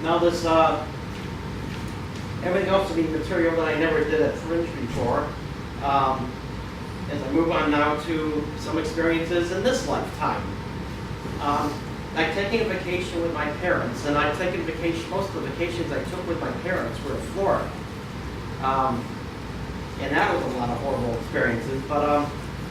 Now this, everything else will be material that I never did at Fringe before. As I move on now to some experiences in this lifetime. I've taken a vacation with my parents, and I've taken vacation, most of the vacations I took with my parents were to Florida. And that was a lot of horrible experiences, but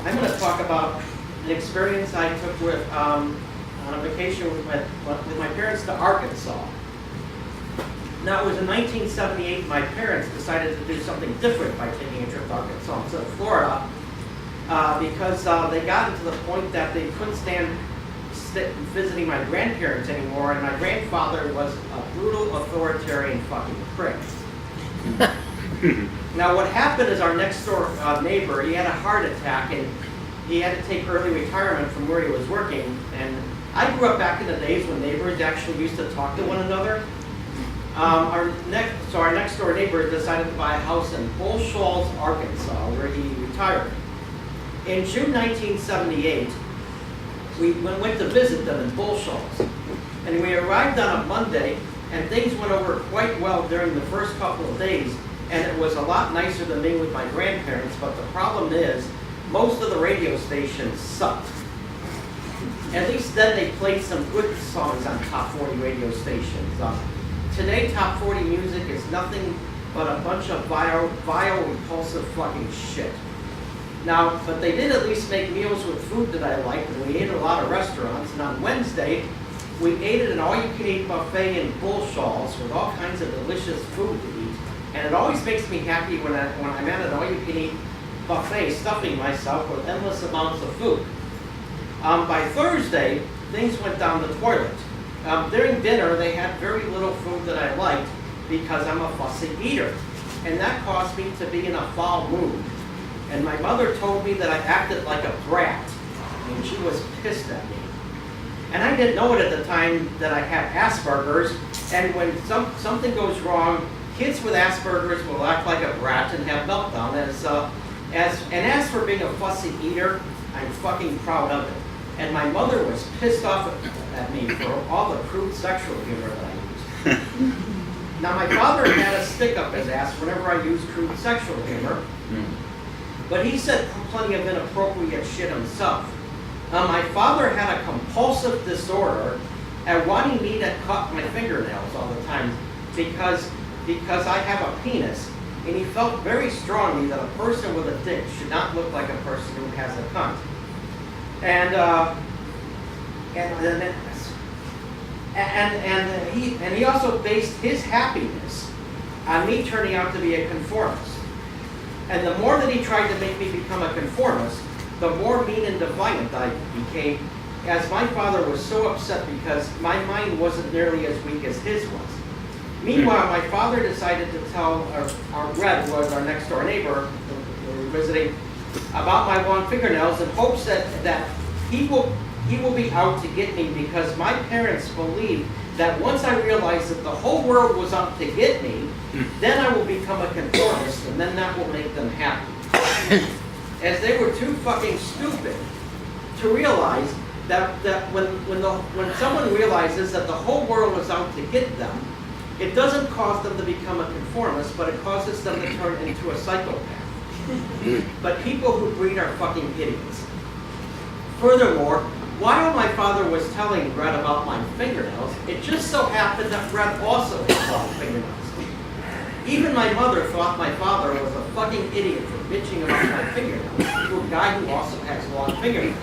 I'm going to talk about an experience I took with, on a vacation with my parents to Arkansas. Now, it was in 1978, my parents decided to do something different by taking a trip to Arkansas instead of Florida, because they got into the point that they couldn't stand visiting my grandparents anymore, and my grandfather was a brutal authoritarian fucking prick. Now, what happened is our next door neighbor, he had a heart attack, and he had to take early retirement from where he was working. And I grew up back in the days when neighbors actually used to talk to one another. Our next door neighbor decided to buy a house in Bull Shoals, Arkansas, where he retired. In June 1978, we went to visit them in Bull Shoals. And we arrived on a Monday, and things went over quite well during the first couple of days. And it was a lot nicer than being with my grandparents, but the problem is, most of the radio stations sucked. At least then they played some good songs on top 40 radio stations. Today, top 40 music is nothing but a bunch of vile, repulsive fucking shit. Now, but they did at least make meals with food that I liked, and we ate at a lot of restaurants. And on Wednesday, we ate at an all-you-can-eat buffet in Bull Shoals with all kinds of delicious food to eat. And it always makes me happy when I'm at an all-you-can-eat buffet, stuffing myself with endless amounts of food. By Thursday, things went down the toilet. During dinner, they had very little food that I liked because I'm a fussy eater. And that caused me to be in a foul mood. And my mother told me that I acted like a brat, and she was pissed at me. And I didn't know it at the time that I had Asperger's, and when something goes wrong, kids with Asperger's will act like a brat and have meltdown. As for being a fussy eater, I'm fucking proud of it. And my mother was pissed off at me for all the crude sexual humor that I used. Now, my father had a stick up his ass whenever I used crude sexual humor, but he said plenty of inappropriate shit himself. My father had a compulsive disorder at wanting me to cut my fingernails all the time because I have a penis, and he felt very strongly that a person with a dick should not look like a person who has a cunt. And he also based his happiness on me turning out to be a conformist. And the more that he tried to make me become a conformist, the more mean and defiant I became, as my father was so upset because my mind wasn't nearly as weak as his was. Meanwhile, my father decided to tell our Red, who was our next door neighbor, who we were visiting, about my long fingernails in hopes that he will be out to get me, because my parents believed that once I realized that the whole world was out to get me, then I will become a conformist, and then that will make them happy. As they were too fucking stupid to realize that when someone realizes that the whole world is out to get them, it doesn't cause them to become a conformist, but it causes them to turn into a psychopath. But people who breed are fucking idiots. Furthermore, while my father was telling Red about my fingernails, it just so happened that Red also had long fingernails. Even my mother thought my father was a fucking idiot for bitching about my fingernails to a guy who also has long fingernails.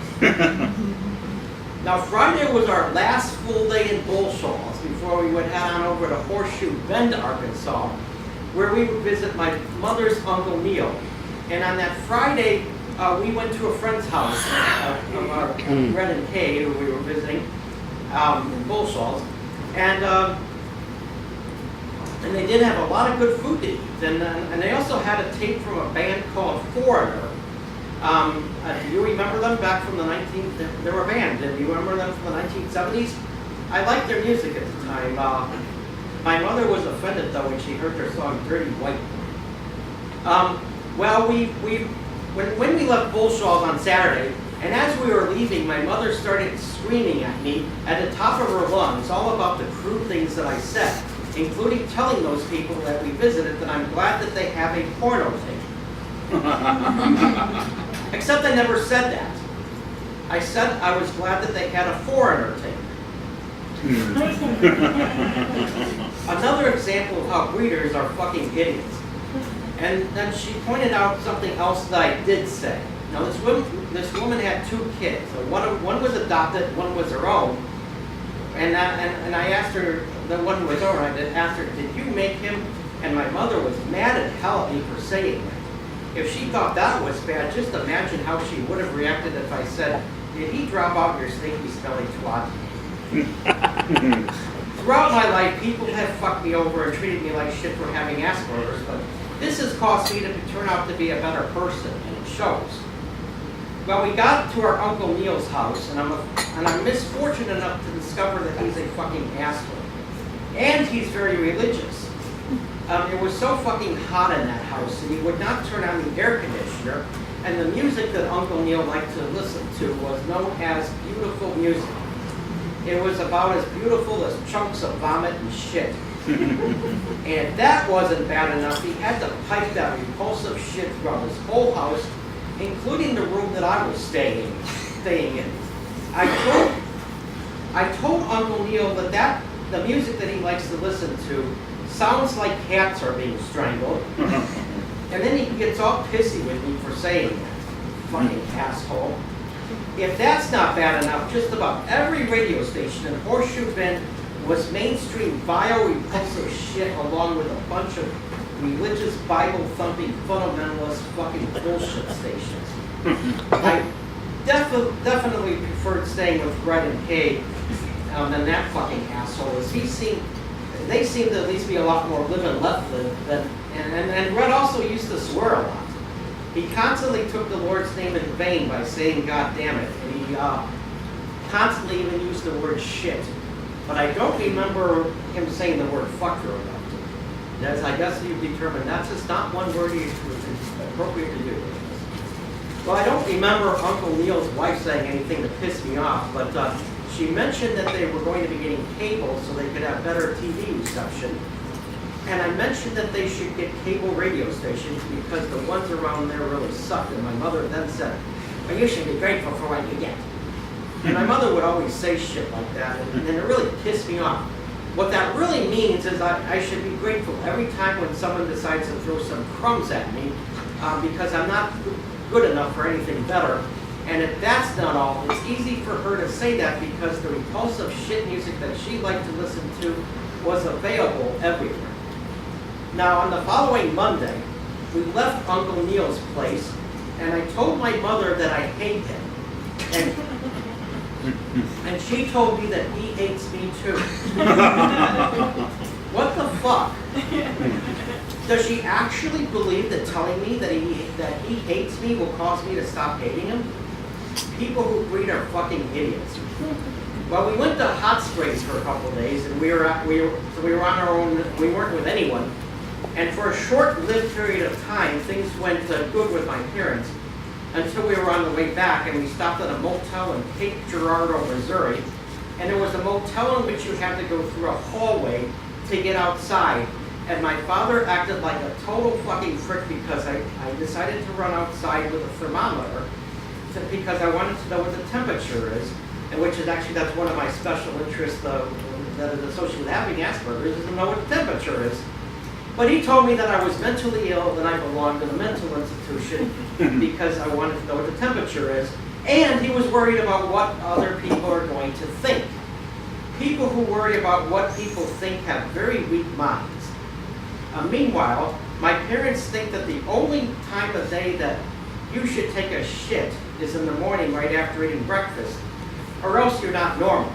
Now, Friday was our last full day in Bull Shoals before we would head on over to Horseshoe Bend, Arkansas, where we would visit my mother's Uncle Neil. And on that Friday, we went to a friend's house of our Red and Kay, who we were visiting in Bull Shoals. And they did have a lot of good food to eat. And they also had a tape from a band called Foreigner. Do you remember them back from the they were a band. Do you remember them from the 1970s? I liked their music at the time. My mother was offended, though, when she heard their song Dirty White Boy. When we left Bull Shoals on Saturday, and as we were leaving, my mother started screaming at me at the top of her lungs all about the crude things that I said. including telling those people that we visited that I'm glad that they have a porno tape. Except I never said that. I said I was glad that they had a foreigner tape. Another example of how greeters are fucking idiots. And then she pointed out something else that I did say. Now this woman had 2 kids. So one was adopted, one was her own. And I asked her, the one who was her own, I asked her, did you make him? And my mother was mad at hell at me for saying that. If she thought that was bad, just imagine how she would have reacted if I said, did he drop out your stinky, smelly twat? Throughout my life, people have fucked me over and treated me like shit for having Asperger's, but this has caused me to turn out to be a better person, and it shows. Well, we got to our Uncle Neil's house, and I'm misfortunate enough to discover that he's a fucking asshole. And he's very religious. It was so fucking hot in that house, and he would not turn on the air conditioner, and the music that Uncle Neil liked to listen to was known as beautiful music. It was about as beautiful as chunks of vomit and shit. And if that wasn't bad enough, he had to pipe that repulsive shit throughout his whole house, including the room that I was staying in. I told Uncle Neil that the music that he likes to listen to sounds like cats are being strangled. And then he gets all pissy with me for saying that. Fucking asshole. If that's not bad enough, just about every radio station in Horseshoe Bend was mainstream vile, repulsive shit along with a bunch of religious, Bible-thumping, fundamentalist fucking bullshit stations. I definitely preferred staying with Red and Kay than that fucking asshole. They seem to at least be a lot more live and let live than, and Red also used to swear a lot. He constantly took the Lord's name in vain by saying God damn it, and he constantly even used the word shit. But I don't remember him saying the word fucker enough. As I guess you've determined that's just not one word he was appropriate to do. Well, I don't remember Uncle Neil's wife saying anything to piss me off, but she mentioned that they were going to be getting cable so they could have better TV reception. And I mentioned that they should get cable radio stations because the ones around there really sucked. And my mother then said, well, you should be grateful for what you get. And my mother would always say shit like that, and it really pissed me off. What that really means is I should be grateful every time when someone decides to throw some crumbs at me because I'm not good enough for anything better. And if that's not all, it's easy for her to say that because the repulsive shit music that she liked to listen to was available everywhere. Now, on the following Monday, we left Uncle Neil's place, and I told my mother that I hate him. And she told me that he hates me too. What the fuck? Does she actually believe that telling me that he hates me will cause me to stop hating him? People who breed are fucking idiots. Well, we went to Hot Springs for a couple of days, and we were on our own. We weren't with anyone. And for a short-lived period of time, things went good with my parents until we were on the way back, and we stopped at a motel in Cape Girardeau, Missouri. And it was a motel in which you had to go through a hallway to get outside. And my father acted like a total fucking prick because I decided to run outside with a thermometer because I wanted to know what the temperature is, and which is actually, that's one of my special interests that is associated with having Asperger's, is to know what the temperature is. But he told me that I was mentally ill, that I belonged in a mental institution because I wanted to know what the temperature is. And he was worried about what other people are going to think. People who worry about what people think have very weak minds. Meanwhile, my parents think that the only time of day that you should take a shit is in the morning right after eating breakfast, or else you're not normal.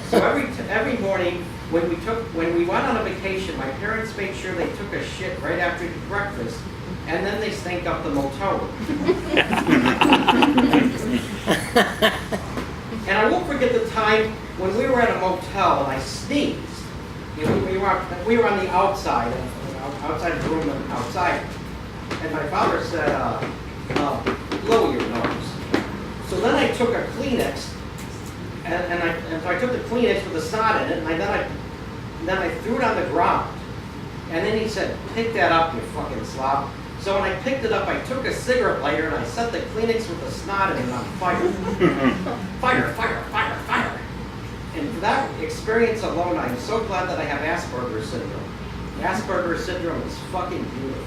So every morning, when we went on a vacation, my parents made sure they took a shit right after eating breakfast, and then they stank up the motel room. And I won't forget the time when we were at a motel and I sneezed. You know, we were on the outside of the room and outside, and my father said, blow your nose. So then I took a Kleenex, and so I took the Kleenex with the snot in it, and then I then I threw it on the ground. And then he said, pick that up, you fucking slob. So when I picked it up, I took a cigarette lighter and I set the Kleenex with the snot in it on fire. Fire, fire, fire, fire. And for that experience alone, I'm so glad that I have Asperger's syndrome. Asperger's syndrome is fucking beautiful.